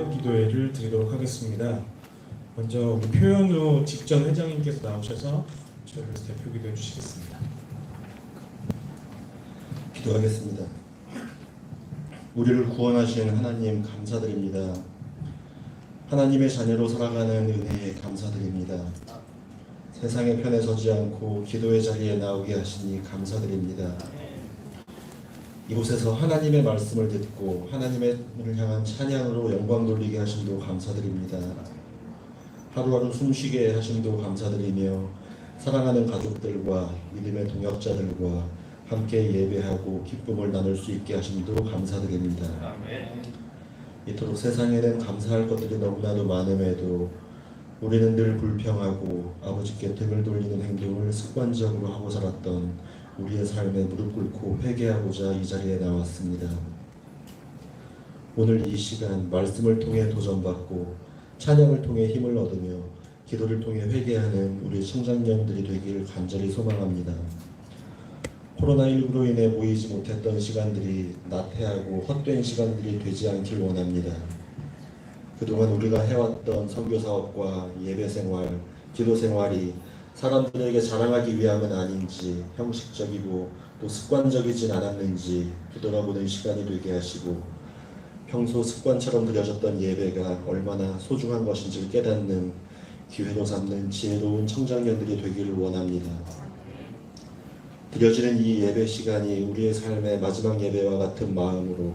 새벽 기도회를 드리도록 하겠습니다. 먼저 우리 표현우 직전 회장님께서 나오셔서 저희를 대표 기도해 주시겠습니다. 기도하겠습니다. 우리를 구원하신 하나님 감사드립니다. 하나님의 자녀로 살아가는 은혜에 감사드립니다. 세상의 편에 서지 않고 기도의 자리에 나오게 하시니 감사드립니다. 이곳에서 하나님의 말씀을 듣고 하나님을 향한 찬양으로 영광 돌리게 하심도 감사드립니다. 하루하루 숨쉬게 하심도 감사드리며 사랑하는 가족들과 믿음의 동역자들과 함께 예배하고 기쁨을 나눌 수 있게 하심도 감사드립니다. 이토록 세상에는 감사할 것들이 너무나도 많음에도 우리는 늘 불평하고 아버지께 등을 돌리는 행동을 습관적으로 하고 살았던 우리의 삶에 무릎 꿇고 회개하고자 이 자리에 나왔습니다. 오늘 이 시간 말씀을 통해 도전받고 찬양을 통해 힘을 얻으며 기도를 통해 회개하는 우리 청장년들이 되길 간절히 소망합니다. 코로나19로 인해 모이지 못했던 시간들이 나태하고 헛된 시간들이 되지 않길 원합니다. 그동안 우리가 해왔던 선교사업과 예배생활, 기도생활이 사람들에게 자랑하기 위함은 아닌지 형식적이고 또 습관적이진 않았는지 되돌아보는 시간이 되게 하시고 평소 습관처럼 드려졌던 예배가 얼마나 소중한 것인지를 깨닫는 기회로 삼는 지혜로운 청장년들이 되기를 원합니다. 드려지는 이 예배 시간이 우리의 삶의 마지막 예배와 같은 마음으로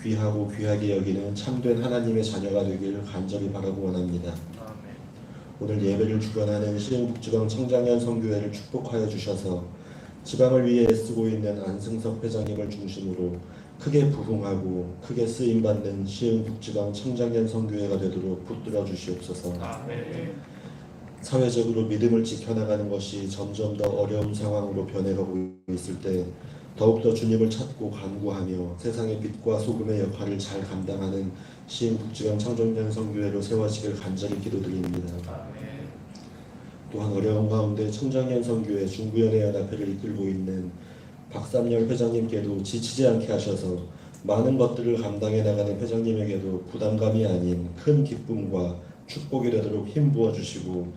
귀하고 귀하게 여기는 참된 하나님의 자녀가 되기를 간절히 바라고 원합니다. 오늘 예배를 주관하는 시흥북지방 청장년 선교회를 축복하여 주셔서 지방을 위해 애쓰고 있는 안승석 회장님을 중심으로 크게 부흥하고 크게 쓰임받는 시흥북지방 청장년 선교회가 되도록 붙들어 주시옵소서. 사회적으로 믿음을 지켜나가는 것이 점점 더 어려운 상황으로 변해가고 있을 때 더욱더 주님을 찾고 간구하며 세상의 빛과 소금의 역할을 잘 감당하는 시흥북지방 청정년 선교회로 세워지길 간절히 기도드립니다. 또한 어려운 가운데 청정년 선교회 중구연회 연합회를 이끌고 있는 박삼열 회장님께도 지치지 않게 하셔서 많은 것들을 감당해 나가는 회장님에게도 부담감이 아닌 큰 기쁨과 축복이 되도록 힘부어 주시고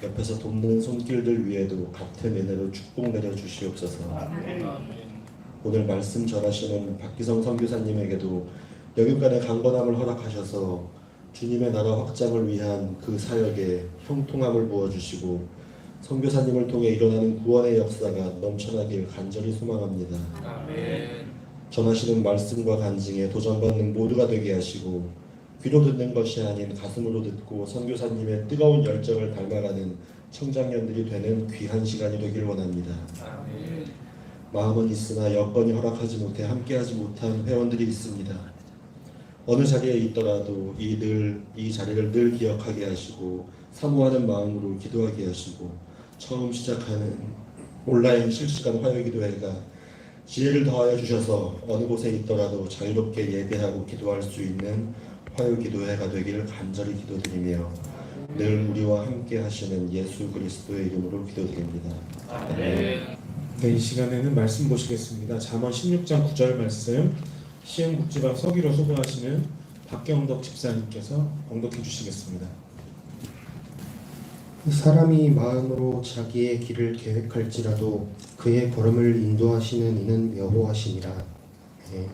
옆에서 돕는 손길들 위에도 같은 은혜로 축복 내려 주시옵소서. 오늘 말씀 전하시는 박기성 선교사님에게도 여기까지 강건함을 허락하셔서 주님의 나라 확장을 위한 그 사역에 형통함을 부어주시고 선교사님을 통해 일어나는 구원의 역사가 넘쳐나길 간절히 소망합니다. 전하시는 말씀과 간증에 도전받는 모두가 되게 하시고 귀로 듣는 것이 아닌 가슴으로 듣고 선교사님의 뜨거운 열정을 닮아가는 청장년들이 되는 귀한 시간이 되길 원합니다. 마음은 있으나 여건이 허락하지 못해 함께하지 못한 회원들이 있습니다. 어느 자리에 있더라도 이 자리를 늘 기억하게 하시고 사모하는 마음으로 기도하게 하시고 처음 시작하는 온라인 실시간 화요기도회가 지혜를 더하여 주셔서 어느 곳에 있더라도 자유롭게 예배하고 기도할 수 있는 화요기도회가 되기를 간절히 기도드리며 늘 우리와 함께 하시는 예수 그리스도의 이름으로 기도드립니다. 아멘. 네, 이 시간에는 말씀 보시겠습니다. 잠언 16장 9절 말씀 시흥북지방 서기로 소부하시는 박경덕 집사님께서 봉독해 주시겠습니다. 사람이 마음으로 자기의 길을 계획할지라도 그의 걸음을 인도하시는 이는 여호와시니라. 네.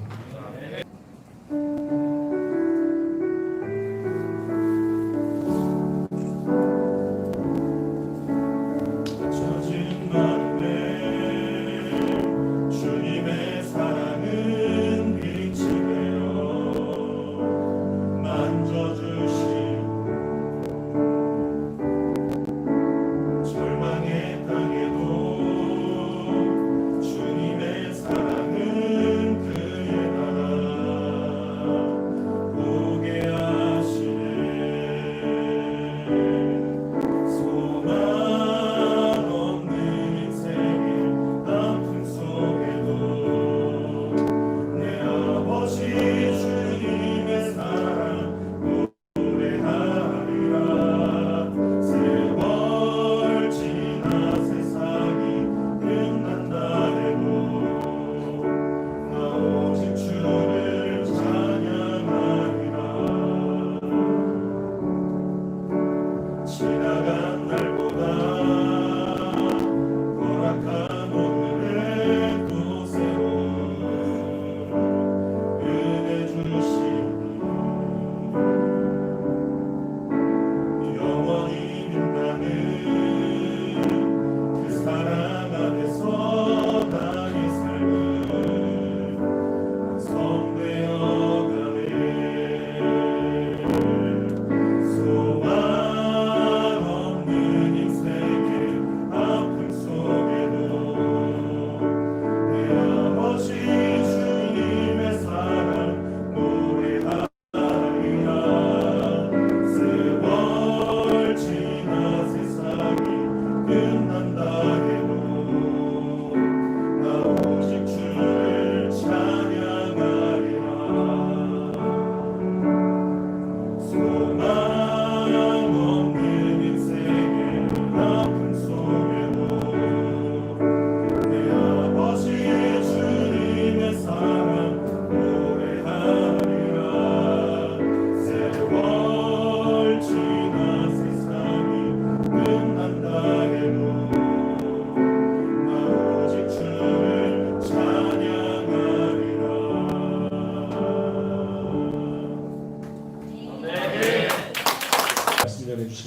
주님의 사랑은 그의 나라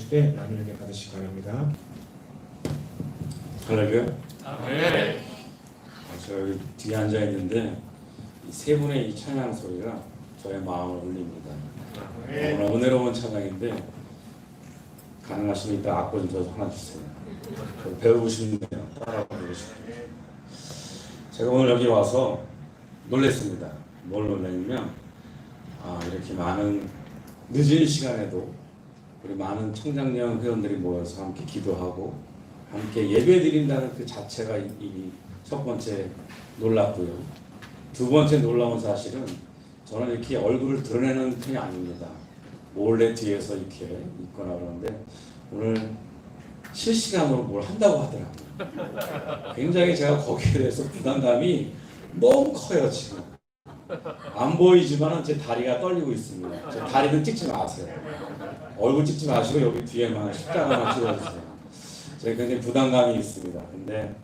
나누실 때 나누게 받으시기 바랍니다. 할렐루야. 아멘. 저 여기 뒤에 앉아 있는데 이 세 분의 이 찬양 소리가 저의 마음을 울립니다. 오늘 은혜로운 찬양인데 가능하시면 이따 악보 좀 저 하나 주세요. 저 배우고 싶네요. 따라 배우고 싶네요. 제가 오늘 여기 와서 놀랐습니다. 뭘 놀랐냐면 이렇게 많은 늦은 시간에도 우리 많은 청장년 회원들이 모여서 함께 기도하고 함께 예배드린다는 그 자체가 이 첫 번째 놀랍고요. 두 번째 놀라운 사실은 저는 이렇게 얼굴을 드러내는 편이 아닙니다. 몰래 뒤에서 이렇게 있거나 그러는데 오늘 실시간으로 뭘 한다고 하더라고요. 굉장히 제가 거기에 대해서 부담감이 너무 커요 지금. 안 보이지만 제 다리가 떨리고 있습니다. 제 다리는 찍지 마세요. 얼굴 찍지 마시고 여기 뒤에만 십자가만 찍어주세요. 제가 굉장히 부담감이 있습니다. 근데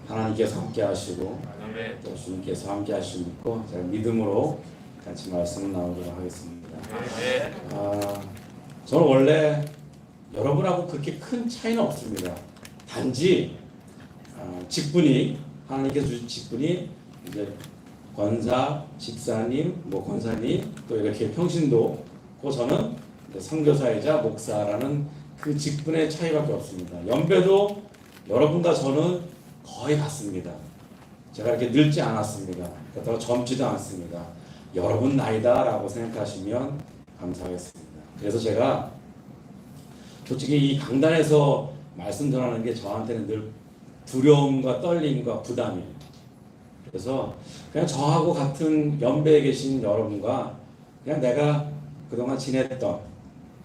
하나님께서 함께 하시고 또 주님께서 함께 하시고 있고 제가 믿음으로 같이 말씀을 나누도록 하겠습니다. 저는 원래 여러분하고 그렇게 큰 차이는 없습니다. 단지 직분이 하나님께서 주신 직분이 이제 권사, 집사님, 권사님 또 이렇게 평신도 저는 선교사이자 목사라는 그 직분의 차이밖에 없습니다. 연배도 여러분과 저는 거의 같습니다. 제가 이렇게 늙지 않았습니다. 그렇다고 젊지도 않습니다. 여러분 나이다라고 생각하시면 감사하겠습니다. 그래서 제가 솔직히 이 강단에서 말씀 전하는 게 저한테는 늘 두려움과 떨림과 부담이에요. 그래서 그냥 저하고 같은 연배에 계신 여러분과 그냥 내가 그동안 지냈던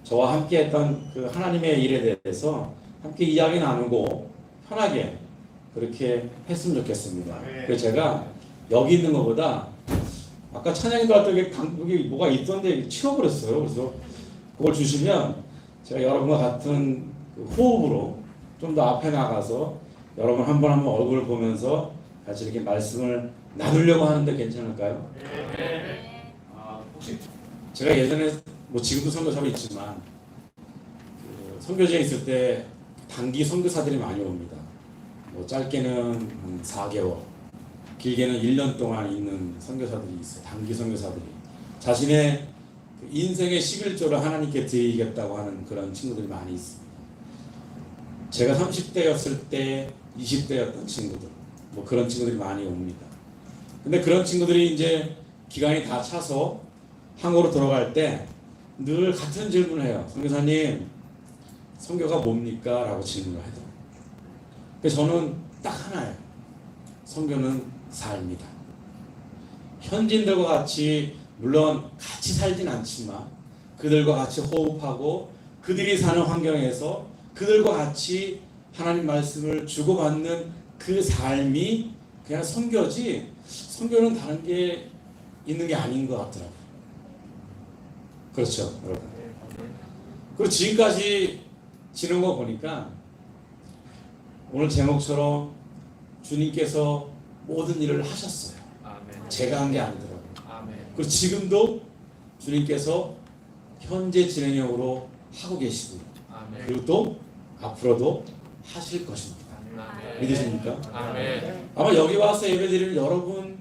저와 함께 했던 그 하나님의 일에 대해서 함께 이야기 나누고 편하게 그렇게 했으면 좋겠습니다. 그래서 제가 여기 있는 것보다 아까 찬양이도 왔더니 여기 뭐가 있던데 치워버렸어요. 그래서 그걸 주시면 제가 여러분과 같은 그 호흡으로 좀 더 앞에 나가서 여러분 한 번 얼굴을 보면서 같이 이렇게 말씀을 나누려고 하는데 괜찮을까요? 혹시 제가 예전에 지금도 선교사로 있지만 그 선교지에 있을 때 단기 선교사들이 많이 옵니다. 짧게는 한 4개월, 길게는 1년 동안 있는 선교사들이 있어요. 단기 선교사들이 자신의 인생의 11조를 하나님께 드리겠다고 하는 그런 친구들이 많이 있습니다. 제가 30대였을 때 20대였던 친구들, 그런 친구들이 많이 옵니다. 근데 그런 친구들이 이제 기간이 다 차서 한국으로 돌아갈 때 늘 같은 질문을 해요. 선교사님, 선교가 뭡니까? 라고 질문을 하더라고요. 그래서 저는 딱 하나예요. 선교는 삶이다. 현지인들과 같이 물론 같이 살진 않지만 그들과 같이 호흡하고 그들이 사는 환경에서 그들과 같이 하나님 말씀을 주고받는 그 삶이 그냥 선교지 선교는 다른 게 있는 게 아닌 것 같더라고요. 그렇죠, 여러분. 그리고 지금까지 지는 거 보니까 오늘 제목처럼 주님께서 모든 일을 하셨어요. 아멘. 제가 한 게 아니더라고요. 아멘. 그리고 지금도 주님께서 현재 진행형으로 하고 계시고 아멘. 그리고 또 앞으로도 하실 것입니다. 아멘. 믿으십니까? 아멘. 아마 여기 와서 예배드리는 여러분에게도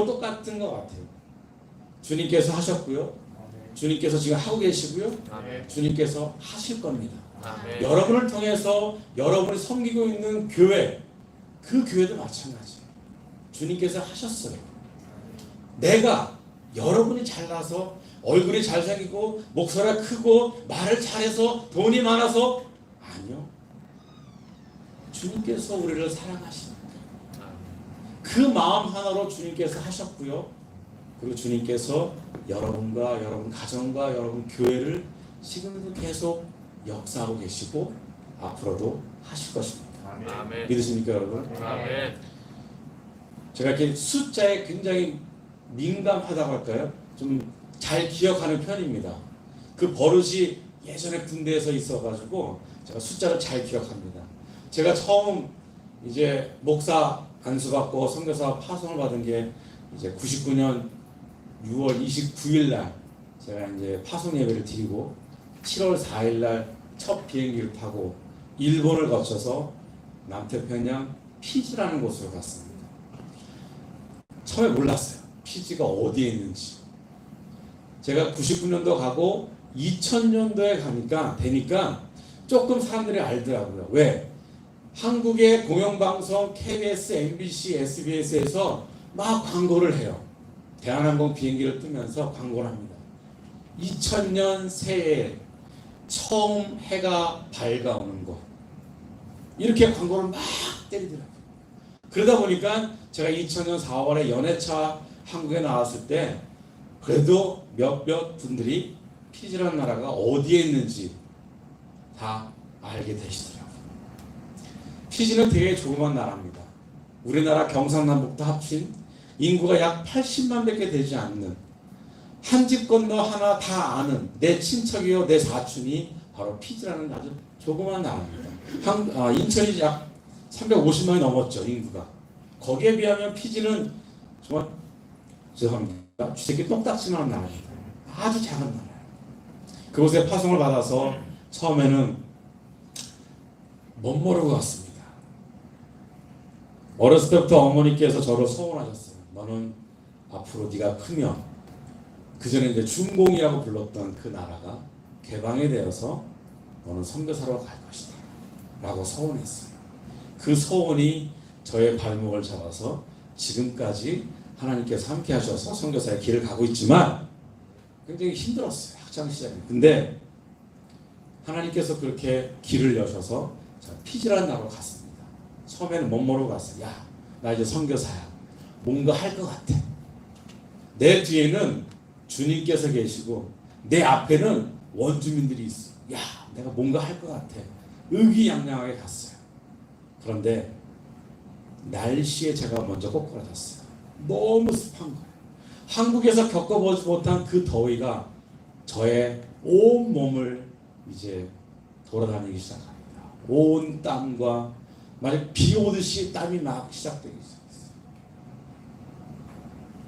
똑같은 것 같아요. 주님께서 하셨고요. 주님께서 지금 하고 계시고요. 아멘. 주님께서 하실 겁니다. 아멘. 여러분을 통해서 여러분이 섬기고 있는 교회, 그 교회도 마찬가지예요. 주님께서 하셨어요. 내가 여러분이 잘나서 얼굴이 잘생기고 목소리가 크고 말을 잘해서 돈이 많아서 아니요. 주님께서 우리를 사랑하십니다. 그 마음 하나로 주님께서 하셨고요. 그리고 주님께서 여러분과 여러분 가정과 여러분 교회를 지금도 계속 역사하고 계시고 앞으로도 하실 것입니다. 아멘. 믿으십니까 여러분? 아멘. 제가 이렇게 숫자에 굉장히 민감하다고 할까요? 좀 잘 기억하는 편입니다. 그 버릇이 예전에 군대에서 있어가지고 제가 숫자를 잘 기억합니다. 제가 처음 이제 목사 안수받고 선교사 파송을 받은 게 이제 99년 6월 29일 날 제가 이제 파송 예배를 드리고 7월 4일 날 첫 비행기를 타고 일본을 거쳐서 남태평양 피지라는 곳으로 갔습니다. 처음에 몰랐어요. 피지가 어디에 있는지. 제가 99년도 가고 2000년도에 되니까 조금 사람들이 알더라고요. 왜? 한국의 공영방송 KBS, MBC, SBS에서 막 광고를 해요. 대한항공 비행기를 뜨면서 광고를 합니다. 2000년 새해에 처음 해가 밝아오는 곳. 이렇게 광고를 막 때리더라고요. 그러다 보니까 제가 2000년 4월에 연애차 한국에 나왔을 때 그래도 몇몇 분들이 피지라는 나라가 어디에 있는지 다 알게 되시더라고요. 피지는 되게 조그만 나라입니다. 우리나라 경상남북도 합친 인구가 약 80만 밖에 되지 않는 한 집 건너 하나 다 아는 내 친척이요 내 사촌이 바로 피지라는 아주 조그만 나라입니다. 인천이 약 350만이 넘었죠, 인구가. 거기에 비하면 피지는 정말 죄송합니다. 쥐새끼 똥딱지만한 나라입니다. 아주 작은 나라예요. 그곳에 파송을 받아서 처음에는 멋모르고 갔습니다. 어렸을 때부터 어머니께서 저를 소원하셨어요. 너는 앞으로 네가 크면 그 전에 이제 중공이라고 불렀던 그 나라가 개방이 되어서 너는 선교사로 갈 것이다 라고 소원했어요. 그 소원이 저의 발목을 잡아서 지금까지 하나님께서 함께 하셔서 선교사의 길을 가고 있지만 굉장히 힘들었어요. 학창시절에. 근데 하나님께서 그렇게 길을 여셔서 피지라는 나라로 갔습니다. 처음에는 멋모르고 갔어요. 야, 나 이제 선교사야. 뭔가 할 것 같아. 내 뒤에는 주님께서 계시고 내 앞에는 원주민들이 있어. 야, 내가 뭔가 할 것 같아. 의기양양하게 갔어요. 그런데 날씨에 제가 먼저 꼬꾸라졌어요. 너무 습한 거예요. 한국에서 겪어보지 못한 그 더위가 저의 온 몸을 이제 돌아다니기 시작합니다. 온 땀과 마치 비 오듯이 땀이 막 시작되기 시작했어요.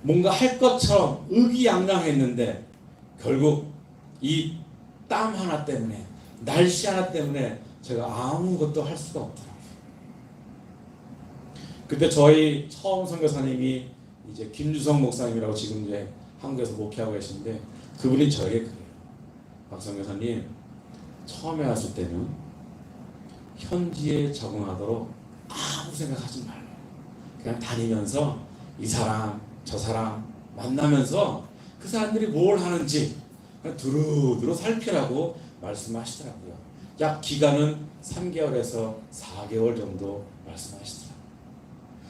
뭔가 할 것처럼 의기양양했는데 결국 이 땀 하나 때문에 날씨 하나 때문에 제가 아무것도 할 수가 없더라고요. 그때 저희 처음 선교사님이 이제 김주성 목사님이라고 지금 이제 한국에서 목회하고 계신데 그분이 저에게 그래요. 박 선교사님, 처음에 왔을 때는 현지에 적응하도록 아무 생각하지 말고 그냥 다니면서 이 사람 저 사람 만나면서 그 사람들이 뭘 하는지 그냥 두루두루 살피라고 말씀하시더라고요. 약 기간은 3개월에서 4개월 정도 말씀하시더라고요.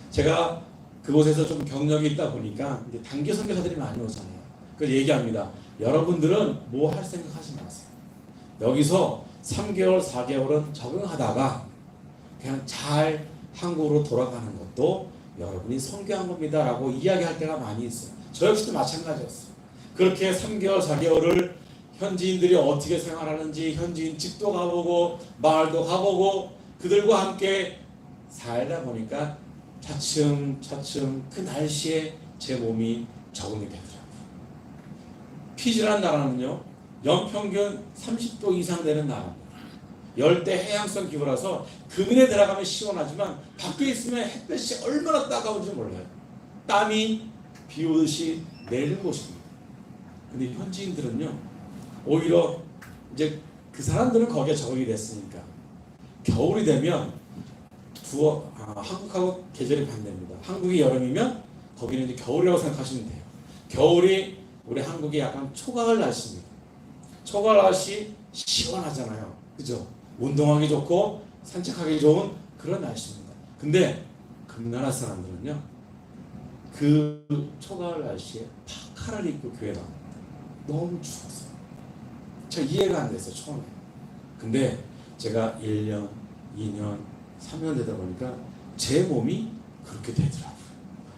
제가 그곳에서 좀 경력이 있다 보니까 이제 단기 선교사들이 많이 오잖아요. 그래서 얘기합니다. 여러분들은 뭐 할 생각하지 마세요. 여기서 3개월, 4개월은 적응하다가 그냥 잘 한국으로 돌아가는 것도 여러분이 선교한 겁니다 라고 이야기할 때가 많이 있어요. 저 역시도 마찬가지였어요. 그렇게 3개월, 4개월을 현지인들이 어떻게 생활하는지 현지인 집도 가보고 마을도 가보고 그들과 함께 살다 보니까 차츰차츰 그 날씨에 제 몸이 적응이 되더라고요. 피지라는 나라는요, 연평균 30도 이상 되는 나라입니다. 열대 해양성 기후라서 금인에 들어가면 시원하지만 밖에 있으면 햇볕이 얼마나 따가운지 몰라요. 땀이 비 오듯이 내리는 곳입니다. 근데 현지인들은요, 오히려 이제 그 사람들은 거기에 적응이 됐으니까 겨울이 되면 한국하고 계절이 반대입니다. 한국이 여름이면 거기는 이제 겨울이라고 생각하시면 돼요. 겨울이 우리 한국이 약간 초가을 날씨입니다. 초가을 날씨 시원하잖아요. 그죠? 운동하기 좋고 산책하기 좋은 그런 날씨입니다. 근데 금나라 사람들은요, 그 초가을 날씨에 파카를 입고 교회 나옵니다. 너무 추웠어요. 제가 이해가 안 됐어요, 처음에. 근데 제가 1년, 2년, 3년 되다 보니까 제 몸이 그렇게 되더라고요.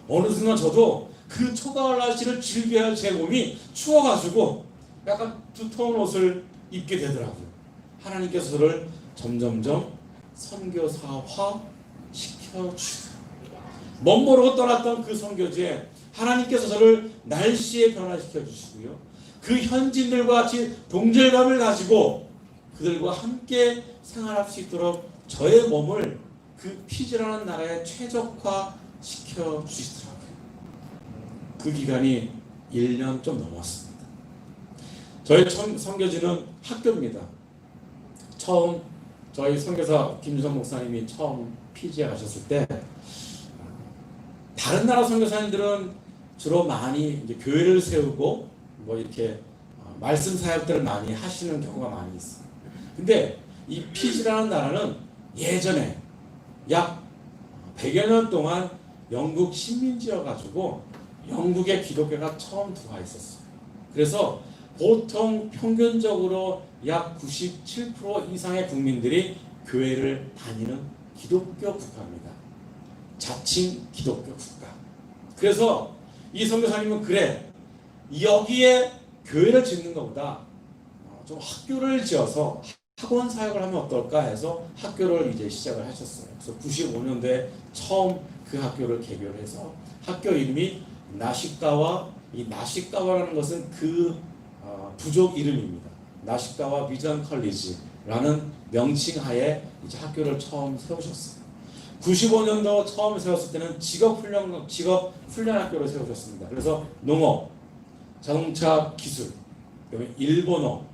어느 순간 저도 그 초가을 날씨를 즐겨야 할 제 몸이 추워가지고 약간 두터운 옷을 입게 되더라고요. 하나님께서 저를 점점점 선교사화 시켜주세요. 멋모르고 떠났던 그 선교지에 하나님께서 저를 날씨에 변화시켜 주시고요. 그 현지인들과 같이 동질감을 가지고 그들과 함께 생활할 수 있도록 저의 몸을 그 피지라는 나라에 최적화시켜 주시더라고요. 그 기간이 1년 좀 넘었습니다. 저희 선교지는 학교입니다. 처음 저희 선교사 김주성 목사님이 처음 피지에 가셨을 때 다른 나라 선교사님들은 주로 많이 이제 교회를 세우고 뭐 이렇게 말씀 사역들을 많이 하시는 경우가 많이 있어요. 근데 이 피지라는 나라는 예전에 약 100여 년 동안 영국 식민지여가지고 영국의 기독교가 처음 들어와 있었어요. 그래서 보통 평균적으로 약 97% 이상의 국민들이 교회를 다니는 기독교 국가입니다. 자칭 기독교 국가. 그래서 이 선교사님은 그래, 여기에 교회를 짓는 것보다 좀 학교를 지어서 학원 사역을 하면 어떨까 해서 학교를 이제 시작을 하셨어요. 그래서 95년도에 처음 그 학교를 개교를 해서 학교 이름이 나시가와, 이 나시가와라는 것은 그 부족 이름입니다. 나시가와 비전 컬리지라는 명칭하에 이제 학교를 처음 세우셨어요. 95년도 처음 세웠을 때는 직업 훈련 학교를 세우셨습니다. 그래서 농업, 자동차 기술, 그다음에 일본어,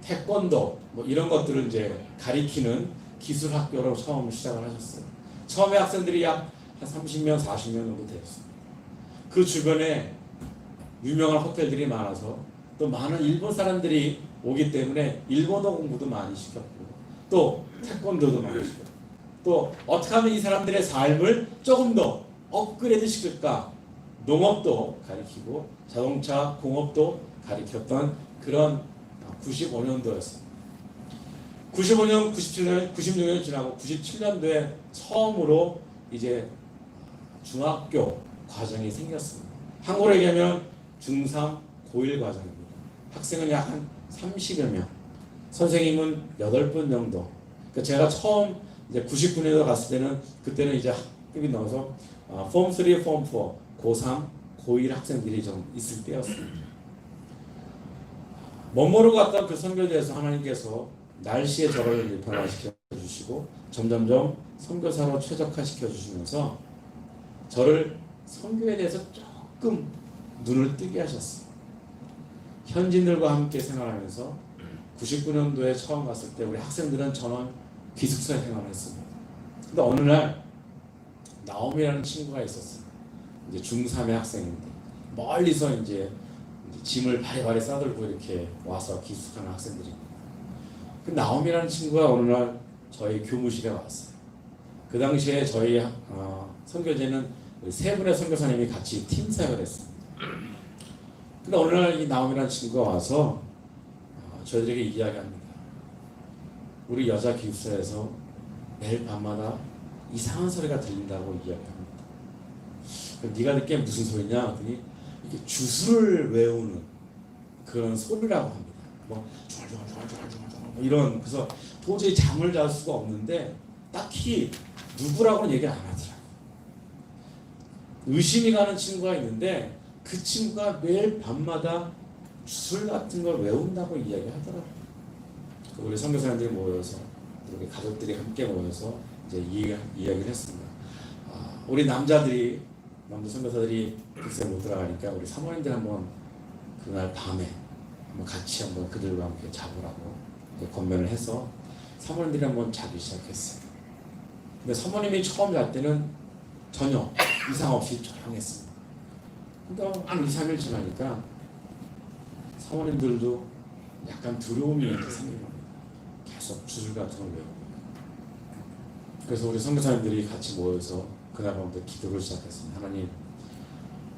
태권도 뭐 이런 것들을 이제 가리키는 기술 학교로 처음 시작을 하셨어요. 처음에 학생들이 약 한 30명, 40명 정도 되었습니다. 그 주변에 유명한 호텔들이 많아서 또 많은 일본 사람들이 오기 때문에 일본어 공부도 많이 시켰고 또 태권도도 많이 시켰고 또 어떻게 하면 이 사람들의 삶을 조금 더 업그레이드 시킬까, 농업도 가리키고 자동차 공업도 가리켰던 그런 95년도였습니다. 95년, 97년, 96년 지나고 97년도에 처음으로 이제 중학교 과정이 생겼습니다. 한국으로 얘기하면 중3, 고1 과정입니다. 학생은 약 한 30여 명, 선생님은 8분 정도. 그러니까 제가 처음 이제 99년도 갔을 때는 그때는 이제 학급이 나와서 폼 3, 폼 4, 고3, 고1 학생들이 좀 있을 때였습니다. 멋모르고 갔던 그 선교지에서 하나님께서 날씨의 저를 이제 변화시켜 주시고 점점점 선교사로 최적화시켜 주시면서 저를 선교에 대해서 조금 눈을 뜨게 하셨어요. 현지인들과 함께 생활하면서 99년도에 처음 갔을 때 우리 학생들은 전원 기숙사에 생활을 했습니다. 근데 어느 날 나옴이라는 친구가 있었어요. 이제 중3의 학생인데 멀리서 이제 짐을 바리바리 싸들고 이렇게 와서 기숙하는 학생들입니다. 그 나옴이라는 친구가 어느 날 저희 교무실에 왔어요. 그 당시에 저희 선교제는 세 분의 선교사님이 같이 팀 사역을 했습니다. 근데 어느 날 이 나옴이라는 친구가 와서 저희들에게 이야기합니다. 우리 여자 기숙사에서 매일 밤마다 이상한 소리가 들린다고 이야기합니다. 네가 듣기에 무슨 소리냐? 그랬더니 이렇게 주술을 외우는 그런 소리라고 합니다. 뭐 이런, 그래서 도저히 잠을 잘 수가 없는데 딱히 누구라고는 얘기를 안 하더라고요. 의심이 가는 친구가 있는데 그 친구가 매일 밤마다 주술 같은 걸 외운다고 이야기하더라고요. 우리 선교사님들이 모여서 우리 가족들이 함께 모여서 이제 이야기를 했습니다. 우리 남자 선교사들이 글쎄 못 들어가니까 우리 사모님들 한번 그날 밤에 한번 같이 한번 그들과 함께 자보라고 권면을 해서 사모님들이 한번 자기 시작했어요. 근데 사모님이 처음 잘 때는 전혀 이상 없이 조용했습니다. 그러니까 한 2, 3일 지나니까 사모님들도 약간 두려움이 생긴 겁니다. 계속 주술 같은 걸 외우고. 그래서 우리 선교사님들이 같이 모여서 그날 밤부터 기도를 시작했습니다. 하나님,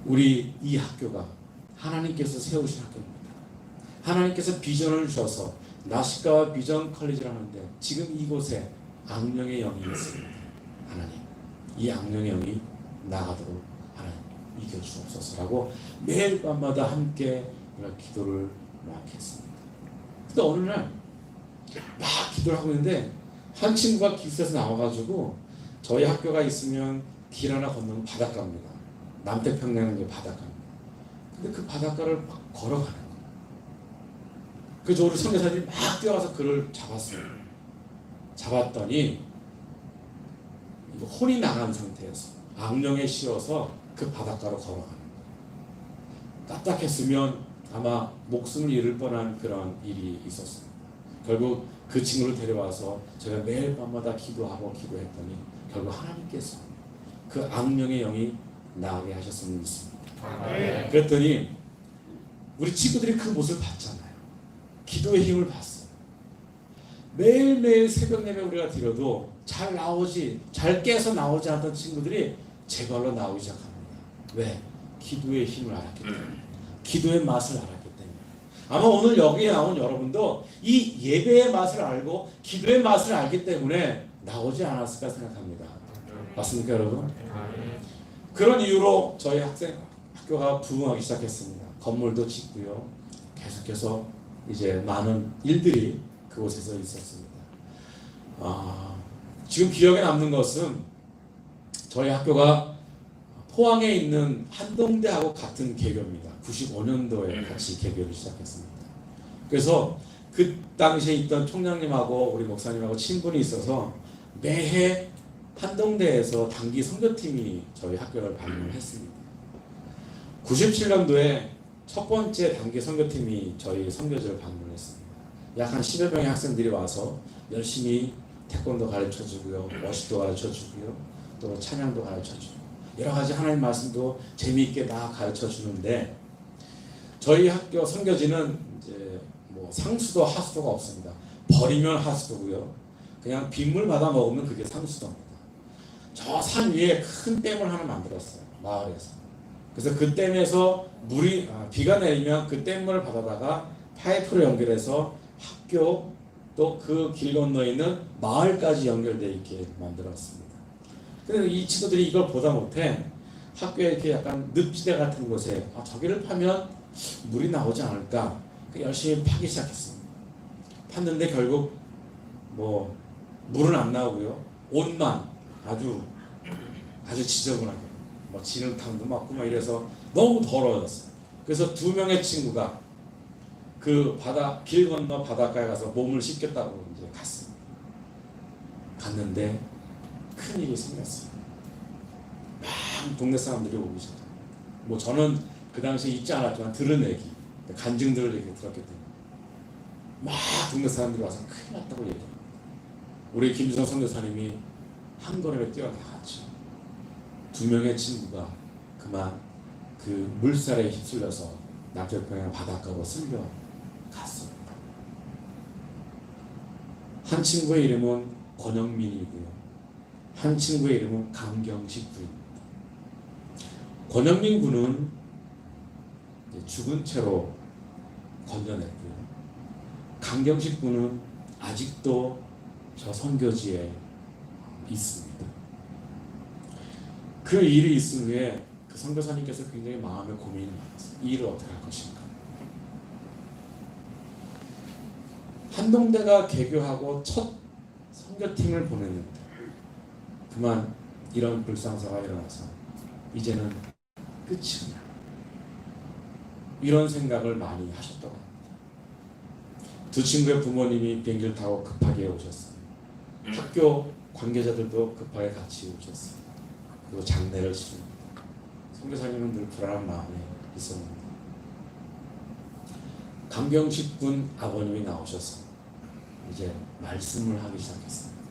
우리 이 학교가 하나님께서 세우신 학교입니다. 하나님께서 비전을 주셔서 나시가와 비전 컬리지를 하는데 지금 이곳에 악령의 영이 있습니다. 하나님, 이 악령의 영이 나가도록 하나님 이겨주옵소서라고 매일 밤마다 함께 기도를 막 했습니다. 근데 어느 날 막 기도를 하고 있는데 한 친구가 기숙사에서 나와가지고 저희 학교가 있으면 길 하나 건너면 바닷가입니다. 남태평양의 바닷가입니다. 근데 그 바닷가를 막 걸어가는 거예요. 그래서 우리 선교사님이 막 뛰어가서 그를 잡았어요. 잡았더니 이거 혼이 나간 상태에서 악령에 씌워서 그 바닷가로 걸어가는 거예요. 까딱했으면 아마 목숨을 잃을 뻔한 그런 일이 있었어요. 결국 그 친구를 데려와서 제가 매일 밤마다 기도하고 기도했더니 결국 하나님께서 그 악령의 영이 나가게 하셨음을 믿습니다. 그랬더니 우리 친구들이 그 모습을 봤잖아요. 기도의 힘을 봤어요. 매일매일 새벽 예배 우리가 드려도 잘 나오지, 잘 깨서 나오지 않던 친구들이 제발로 나오기 시작합니다. 왜? 기도의 힘을 알았기 때문에. 기도의 맛을 알았기 때문에. 아마 오늘 여기에 나온 여러분도 이 예배의 맛을 알고 기도의 맛을 알기 때문에 나오지 않았을까 생각합니다. 맞습니까, 여러분? 그런 이유로 저희 학교가 부흥하기 시작했습니다. 건물도 짓고요. 계속해서 이제 많은 일들이 그곳에서 있었습니다. 지금 기억에 남는 것은 저희 학교가 포항에 있는 한동대하고 같은 개교입니다. 95년도에 같이 개교를 시작했습니다. 그래서 그 당시에 있던 총장님하고 우리 목사님하고 친분이 있어서 매해 한동대에서 단기 선교팀이 저희 학교를 방문을 했습니다. 97년도에 첫 번째 단기 선교팀이 저희 선교지를 방문했습니다. 약 한 10여 명의 학생들이 와서 열심히 태권도 가르쳐주고요, 워십도 가르쳐주고요, 또 찬양도 가르쳐주고 여러 가지 하나님 말씀도 재미있게 다 가르쳐주는데 저희 학교 선교지는 이제 뭐 상수도 하수도가 없습니다. 버리면 하수도고요, 그냥 빗물 받아 먹으면 그게 상수도입니다. 저 산 위에 큰 댐을 하나 만들었어요, 마을에서. 그래서 그 댐에서 비가 내리면 그 댐물을 받아다가 파이프로 연결해서 학교 또 그 길 건너에 있는 마을까지 연결되어 있게 만들었습니다. 그런데 이 친구들이 이걸 보다 못해 학교에 이렇게 약간 늪지대 같은 곳에 저기를 파면 물이 나오지 않을까 열심히 파기 시작했습니다. 팠는데 결국 뭐 물은 안 나오고요, 옷만 아주 지저분하게 뭐 진흙탕도 맞고 막 이래서 너무 더러워졌어요. 그래서 두 명의 친구가 그 길 건너 바닷가에 가서 몸을 씻겠다고 이제 갔습니다. 갔는데 큰 일이 생겼어요. 막 동네 사람들이 오기 시작해요. 뭐 저는 그 당시에 있지 않았지만 들은 얘기, 간증들을 얘기 들었기 때문에 막 동네 사람들이 와서 큰일 났다고 얘기해요. 우리 김주성 선교사님이 한 걸음에 뛰어나갔죠. 두 명의 친구가 그만 그 물살에 휩쓸려서 남태평양 바닷가로 쓸려 갔습니다. 한 친구의 이름은 권영민이고요, 한 친구의 이름은 강경식 군입니다. 권영민 군은 죽은 채로 건져냈고요, 강경식 군은 아직도 저 선교지에 있습니다. 그 일이 있은 후에 그 선교사님께서 굉장히 마음에 고민이 많았어요. 이 일을 어떻게 할 것인가. 한동대가 개교하고 첫 선교팀을 보냈는데 그만 이런 불상사가 일어나서 이제는 끝이구나, 이런 생각을 많이 하셨다고 합니다. 두 친구의 부모님이 비행기를 타고 급하게 오셨어요. 학교 관계자들도 급하게 같이 오셨어요. 그리고 장례를 치릅니다. 선교사님은 늘 불안한 마음에 있었는데 강경식 군 아버님이 나오셔서 이제 말씀을 하기 시작했습니다.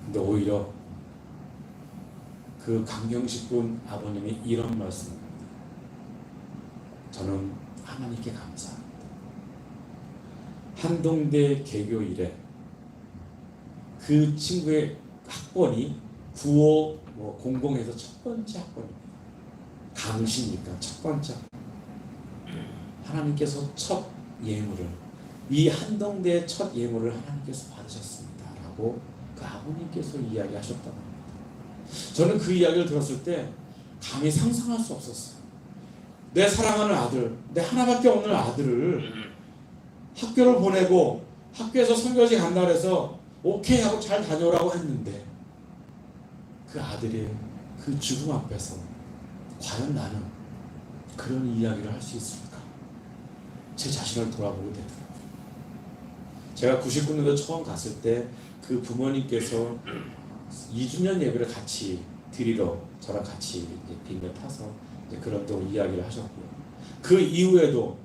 근데 오히려 그 강경식 군 아버님이 이런 말씀을 합니다. 저는 하나님께 감사합니다. 한동대 개교 이래 그 친구의 학번이 95 00에서 첫 번째 학번입니다. 강시니까 첫 번째. 하나님께서 첫 예물을, 이 한동대의 첫 예물을 하나님께서 받으셨습니다라고 그 아버님께서 이야기하셨다고 합니다. 저는 그 이야기를 들었을 때 감히 상상할 수 없었어요. 내 사랑하는 아들, 내 하나밖에 없는 아들을 학교를 보내고 학교에서 선교지 간다 그래서 오케이 하고 잘 다녀오라고 했는데 그 아들의 그 죽음 앞에서 과연 나는 그런 이야기를 할 수 있을까? 제 자신을 돌아보게 되더라고요. 제가 99년도 처음 갔을 때 그 부모님께서 2주년 예배를 같이 드리러 저랑 같이 이제 비행기 타서 이제 그런 또 이야기를 하셨고요. 그 이후에도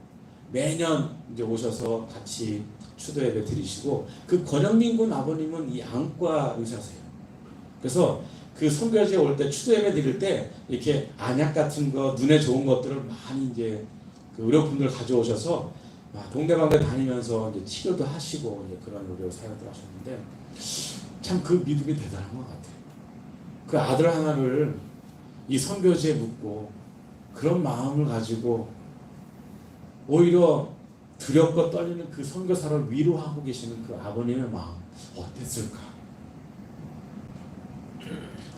매년 이제 오셔서 같이 추도 예배 드리시고, 그 권영민 군 아버님은 이 안과 의사세요. 그래서 그 선교지에 올 때 추도 예배 드릴 때 이렇게 안약 같은 거, 눈에 좋은 것들을 많이 이제 그 의료품들 가져오셔서 동네방네 다니면서 이제 치료도 하시고 이제 그런 의료 사역들 하셨는데, 참 그 믿음이 대단한 것 같아요. 그 아들 하나를 이 선교지에 묻고 그런 마음을 가지고 오히려 두렵고 떨리는 그 선교사를 위로하고 계시는 그 아버님의 마음 어땠을까?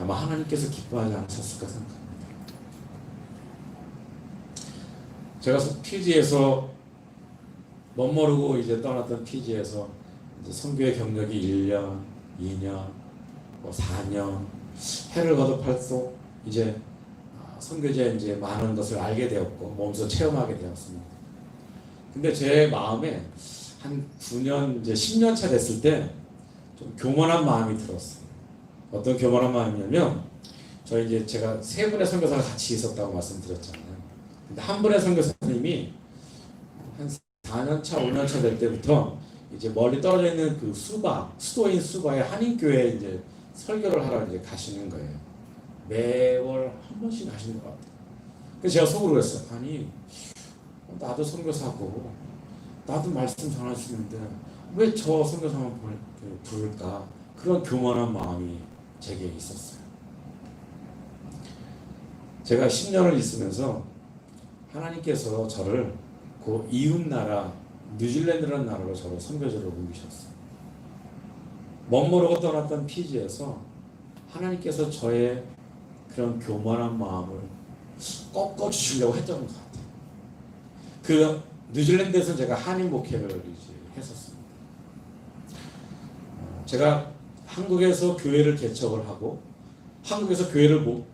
아마 하나님께서 기뻐하지 않으셨을까 생각합니다. 제가 피지에서 멋모르고 이제 떠났던 피지에서 이제 선교의 경력이 1년, 2년, 4년 해를 거듭할수록 이제 선교지에 이제 많은 것을 알게 되었고 몸소 체험하게 되었습니다. 근데 제 마음에 한 9년 이제 10년 차 됐을 때 좀 교만한 마음이 들었어요. 어떤 교만한 마음이냐면, 저희 이제 제가 3분의 선교사가 같이 있었다고 말씀드렸잖아요. 근데 한 분의 선교사님이 한 4년 차, 5년 차 될 때부터 이제 멀리 떨어져 있는 그 수도인 수바의 한인교회에 이제 설교를 하러 이제 가시는 거예요. 매월 한 번씩 가시는 것 같아요. 그래서 제가 속으로 그랬어요. 아니, 나도 선교사고 나도 말씀 전하시는데 왜 저 선교사만 부를까? 그런 교만한 마음이 제게 있었어요. 제가 10년을 있으면서 하나님께서 저를 그 이웃 나라 뉴질랜드라는 나라로 저를 선교지로 옮기셨어요. 멋모르고 떠났던 피지에서 하나님께서 저의 그런 교만한 마음을 꺾어주시려고 했던 것 같아요. 그 뉴질랜드에서 제가 한인 목회를 이제 했었습니다. 제가 한국에서 교회를 개척을 하고 한국에서 교회를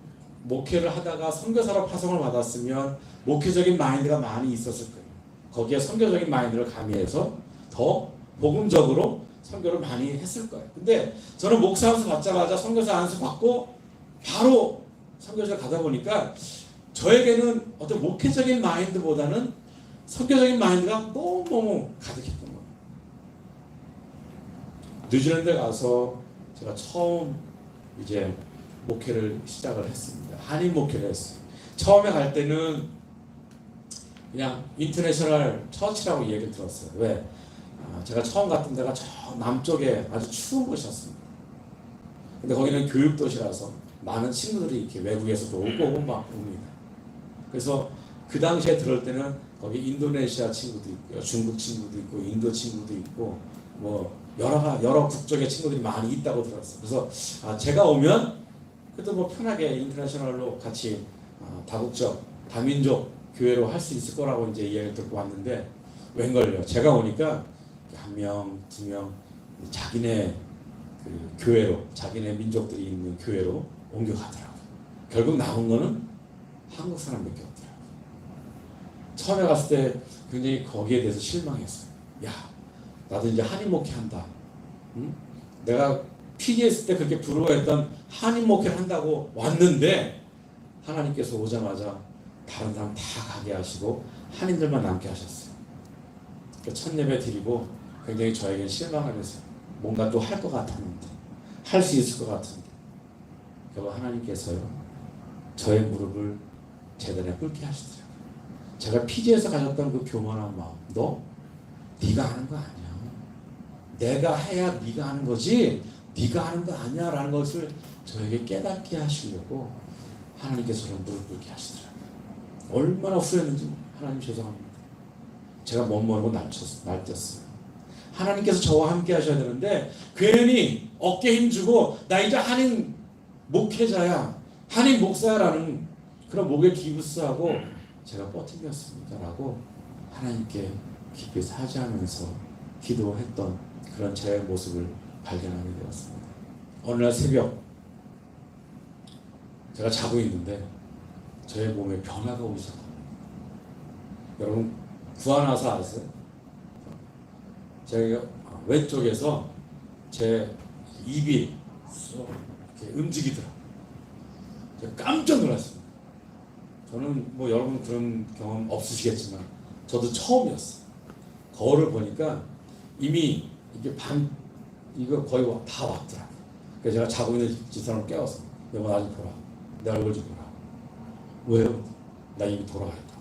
목회를 하다가 선교사로 파송을 받았으면 목회적인 마인드가 많이 있었을 거예요. 거기에 선교적인 마인드를 가미해서 더 복음적으로 선교를 많이 했을 거예요. 근데 저는 목사 안수 받자마자 선교사 안수 받고 바로 선교지를 가다 보니까 저에게는 어떤 목회적인 마인드보다는 선교적인 마인드가 너무너무 가득했던 거예요. 뉴질랜드에 가서 제가 처음 이제 목회를 시작을 했습니다. 한인 목회를 했어요. 처음에 갈 때는 그냥 인터내셔널 처치라고 얘기를 들었어요. 왜? 제가 처음 갔던 데가 저 남쪽에 아주 추운 곳이었습니다. 근데 거기는 교육도시라서 많은 친구들이 이렇게 외국에서도 오고 막 옵니다. 그래서 그 당시에 들어올 때는 거기 인도네시아 친구도 있고요, 중국 친구도 있고, 인도 친구도 있고, 뭐 여러 국적의 친구들이 많이 있다고 들었어요. 그래서 제가 오면 그래도 뭐 편하게 인터내셔널로 같이 다국적, 다민족 교회로 할 수 있을 거라고 이제 이야기를 듣고 왔는데 웬걸요? 제가 오니까 1명, 2명 자기네 그 교회로, 자기네 민족들이 있는 교회로 옮겨가더라고요. 결국 남은 거는 한국 사람밖에 없더라고요. 처음에 갔을 때 굉장히 거기에 대해서 실망했어요. 야, 나도 이제 한인 목회한다. 응? 내가 피지에 있을 때 그렇게 부러워했던 한인 목회를 한다고 왔는데 하나님께서 오자마자 다른 사람 다 가게 하시고 한인들만 남게 하셨어요. 첫 예배 드리고 굉장히 저에게는 실망을 했어요. 뭔가 또 할 것 같았는데, 할 수 있을 것 같은데, 결국 하나님께서요 저의 무릎을 재단에 꿇게 하시더라고요. 제가 피지에서 가졌던 그 교만한 마음, 네가 하는 거 아니야. 내가 해야 네가 하는 거지 네가 하는 거 아니야 라는 것을 저에게 깨닫게 하시려고 하나님께서 저를 무릎 꿇게 하시더라고요. 얼마나 후회했는지 하나님 죄송합니다. 제가 멋모르고 날뛰었어요. 하나님께서 저와 함께 하셔야 되는데 괜히 어깨 힘주고 나 이제 한인 목회자야, 한인 목사야라는 그런 목에 기부스하고 제가 버티겠습니다 라고 하나님께 깊이 사죄하면서 기도했던 그런 제 모습을 발견하게 되었습니다. 어느 날 새벽 제가 자고 있는데 저의 몸에 변화가 오기 시작합니다. 여러분, 구하나서 아세요? 제가 왼쪽에서 제 입이 쏙 이렇게 움직이더라고요. 제가 깜짝 놀랐어요. 저는 뭐 여러분 그런 경험 없으시겠지만 저도 처음이었어요. 거울을 보니까 이미 이게 이거 거의 다 왔더라고요. 그래서 제가 자고 있는 집사람을 깨워서 여보 나 좀 보라. 내 얼굴 좀 보라. 왜요? 나 이미 돌아가겠다.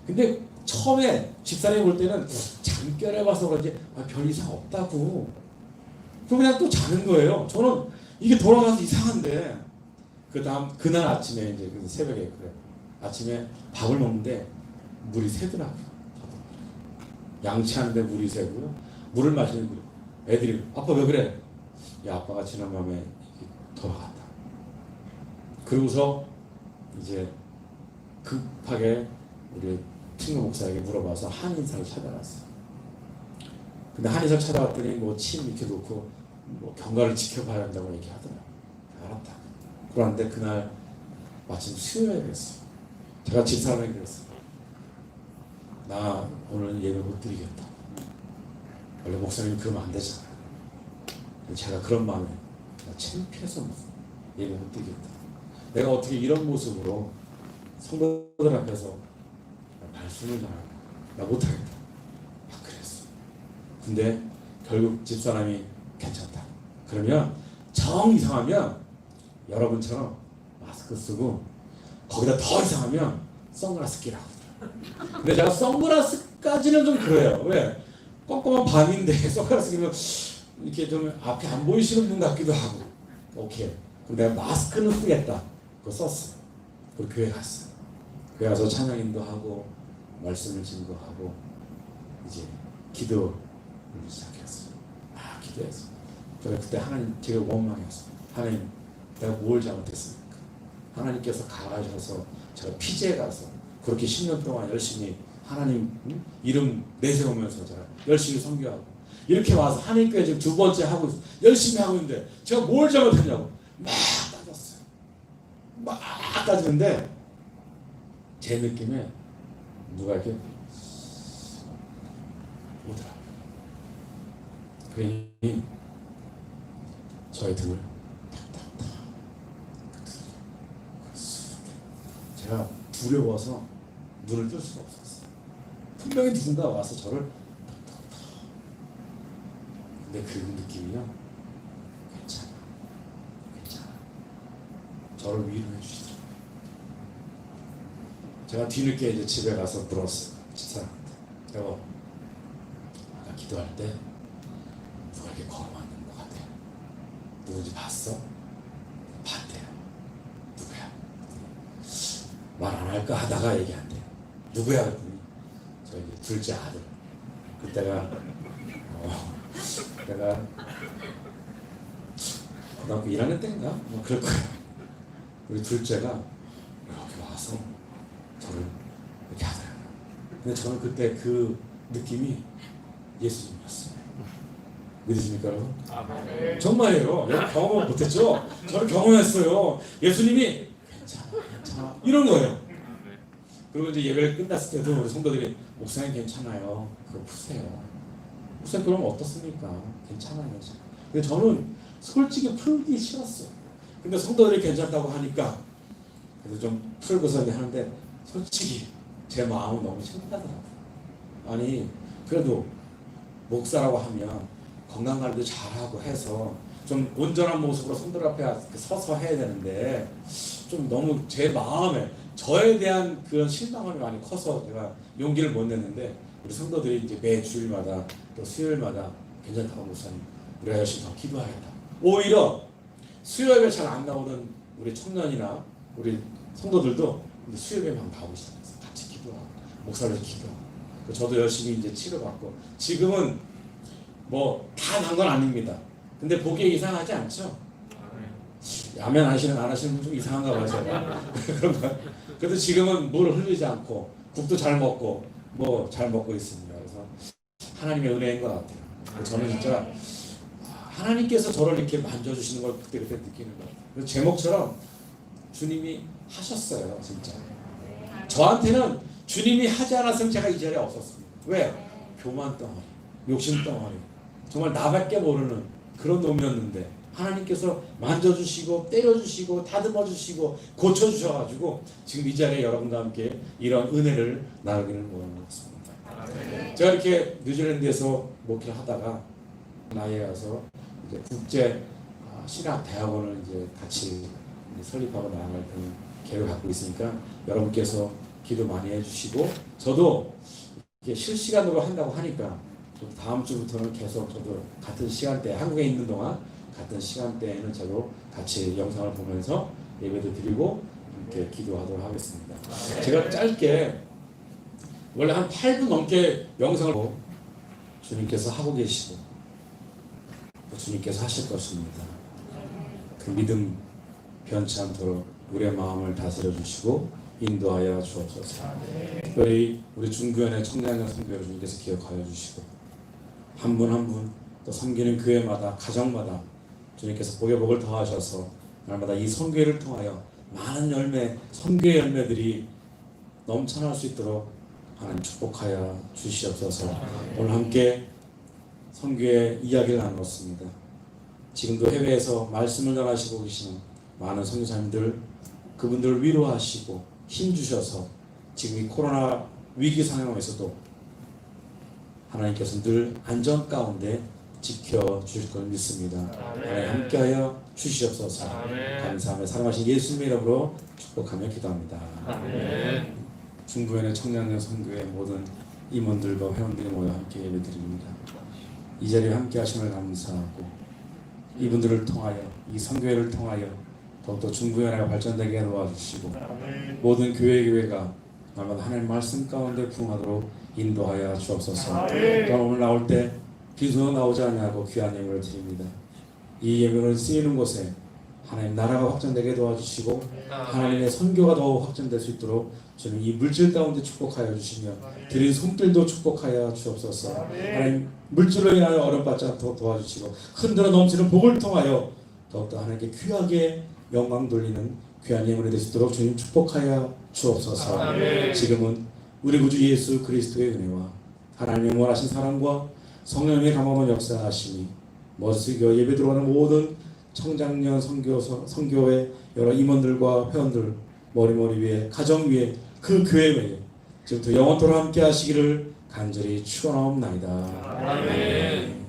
근데 처음에 집사람이 볼 때는 잠결에 봐서 그런지 별 이상 없다고. 그럼 그냥 또 자는 거예요. 저는 이게 돌아가서 이상한데 그날 아침에 이제 새벽에 그래 아침에 밥을 먹는데 물이 새더라고요. 양치하는데 물이 새고요. 물을 마시는 애들이 아빠 왜 그래? 야 아빠가 지난 밤에 돌아갔다. 그러고서 이제 급하게 우리 친구 목사에게 물어봐서 한인사를 찾아갔어요. 근데 한의사 찾아왔더니 뭐 침 이렇게 놓고 뭐 경과를 지켜봐야 한다고 얘기하더라고요. 알았다. 그런데 그날 마침 수요일이었어요. 제가 집사람에게 그랬어요. 나 오늘 예배 못 드리겠다. 원래 목사님 그러면 안 되잖아요. 제가 그런 마음에 나 창피해서 예배 못 드리겠다. 내가 어떻게 이런 모습으로 성도들 앞에서 말씀을 전하고 나 못하겠다. 막 그랬어. 근데 결국 집사람이 괜찮다. 그러면 정 이상하면 여러분처럼 마스크 쓰고 거기다 더 이상하면 선글라스 끼라고. 근데 제가 선글라스까지는 좀 그래요. 왜? 껌껌한 밤인데 선글라스 끼면 이렇게 좀 앞이 안 보이시는 분 같기도 하고. 오케이. 그럼 내가 마스크는 쓰겠다. 그거 썼어. 그리고 교회 갔어. 교회 가서 찬양인도 하고 말씀을 증거하고 이제 기도를 시작했어요. 기도했어요. 제가 그때 하나님 제가 원망했어요. 하나님 내가 뭘 잘못했습니까? 하나님께서 가셔서 제가 피제에 가서 그렇게 10년 동안 열심히 하나님 이름 내세우면서 제가 열심히 섬겨하고 이렇게 와서 하나님께 지금 두 번째 하고 열심히 하고 있는데 제가 뭘 잘못했냐고 막 따졌어요. 막 따지는데 제 느낌에 누가 이렇게 오더라고요. 그러니 저의 등을 탁탁탁 제가 두려워서 눈을 뜰 수가 없었어요. 분명히 누군가 와서 저를 탁탁탁. 근데 그 느낌이요. 괜찮아. 괜찮아. 저를 위로해 주시더라고요. 제가 뒤늦게 이제 집에 가서 물었어요. 집사람한테. 여보, 나 기도할 때 누가 이렇게 걸어왔는 것 같아. 누군지 봤어? 봤대요. 누구야? 말 안 할까 하다가 얘기 안 돼요. 누구야? 그랬더니 저희 둘째 아들. 그때가 내가 고등학교 1학년 때인가? 뭐 그럴 거예요. 우리 둘째가 이렇게 와서 저를 이렇게 하더라고요. 근데 저는 그때 그 느낌이 예수님이었어요. 믿으십니까 여러분? 아멘. 정말이에요. 여러분 경험 못했죠? 저는 경험했어요. 예수님이 괜찮아 괜찮아 이런 거예요. 그리고 이제 예배를 끝났을 때도 우리 성도들이 목사님 괜찮아요. 그거 푸세요. 목사님 그럼 어떻습니까? 괜찮아요. 괜찮아요. 근데 저는 솔직히 풀기 싫었어요. 근데 성도들이 괜찮다고 하니까 그래서 좀 풀고서 하는데 솔직히 제 마음은 너무 창피하더라고요. 아니 그래도 목사라고 하면 건강관리도 잘하고 해서 좀 온전한 모습으로 성도들 앞에 서서 해야 되는데 좀 너무 제 마음에 저에 대한 그런 실망감이 많이 커서 제가 용기를 못 냈는데 우리 성도들이 이제 매 주일마다 또 수요일마다 괜찮다고 목사님 우리가 열심히 더 기도하겠다. 오히려 수요일에 잘 안 나오는 우리 청년이나 우리 성도들도 수요일에 막 나오기 시작했어요. 같이 기도하고 목사를 기도하고 저도 열심히 이제 치료받고 지금은 뭐 다 난 건 아닙니다. 근데 보기에 이상하지 않죠? 야면 하시는 안 하시는 분 좀 이상한가 봐요 제가. 그런가? 그래도 지금은 물을 흘리지 않고 국도 잘 먹고 뭐 잘 먹고 있습니다. 그래서 하나님의 은혜인 것 같아요. 저는 진짜 하나님께서 저를 이렇게 만져주시는 걸 그때 느끼는 것 같아요. 제목처럼 주님이 하셨어요 진짜. 저한테는 주님이 하지 않았으면 제가 이 자리에 없었습니다. 왜? 교만 덩어리, 욕심 덩어리, 정말 나밖에 모르는 그런 놈이었는데 하나님께서 만져주시고 때려주시고 다듬어주시고 고쳐주셔가지고 지금 이 자리에 여러분과 함께 이런 은혜를 나누기를 원합니다. 제가 이렇게 뉴질랜드에서 목회를 하다가 나이에 와서 이제 국제 신학 대학원을 이제 같이 설립하고 나아갈 그런 계획을 갖고 있으니까 여러분께서 기도 많이 해주시고 저도 이게 실시간으로 한다고 하니까 다음 주부터는 계속 저도 같은 시간대 한국에 있는 동안 같은 시간대에는 저도 같이 영상을 보면서 예배도 드리고 이렇게 기도하도록 하겠습니다. 제가 짧게 원래 한 8분 넘게 영상을 보고 주님께서 하고 계시고 또 주님께서 하실 것입니다. 그 믿음 변치 않도록 우리의 마음을 다스려 주시고 인도하여 주옵소서. 특별히 우리 중교회의 청년년 선교를 주님께서 기억하여 주시고 한 분 한 분 또 섬기는 교회마다 가정마다 주님께서 복의 복을 더하셔서 날마다 이 선교회를 통하여 많은 열매, 선교의 열매들이 넘쳐날 수 있도록 하나님 축복하여 주시옵소서. 오늘 함께 선교의 이야기를 나누었습니다. 지금도 해외에서 말씀을 전하시고 계시는 많은 선교사님들 그분들을 위로하시고 힘주셔서 지금 이 코로나 위기 상황에서도 하나님께서 늘 안전 가운데 지켜주실 걸 믿습니다. 하나님 함께하여 주시옵소서. 감사하며 사랑하신 예수님의 이름으로 축복하며 기도합니다. 중부연의 청년년 선교의 모든 임원들과 회원들이 모여 함께 예배드립니다. 이 자리에 함께 하심을 감사하고 이분들을 통하여 이 선교회를 통하여 더욱더 중부연회가 발전되게 도와주시고 모든 교회가 날마다 하나님 말씀 가운데 부응하도록 인도하여 주옵소서. 또 오늘 나올 때 빈손으로 나오지 않냐고 귀한 예물을 드립니다. 이 예물을 쓰이는 곳에 하나님 나라가 확장되게 도와주시고 하나님의 선교가 더욱 확장될 수 있도록 주님 이 물질 가운데 축복하여 주시며 드린 손길도 축복하여 주옵소서. 하나님 물질로 인하여 어려움받지 않도록 도와주시고 흔들어 넘치는 복을 통하여 더욱더 하나님께 귀하게 영광 돌리는 귀한 예물이 될 수 있도록 주님 축복하여 주옵소서. 지금은 우리 구주 예수 그리스도의 은혜와 하나님의 원하신 사랑과 성령의 감화만 역사하시니 머스교 예배 들어가는 모든 청장년 선교회 여러 임원들과 회원들 머리 위에 가정 위에 그 교회 위에 지금부터 영원토록 함께 하시기를 간절히 축원하옵나이다. 아멘.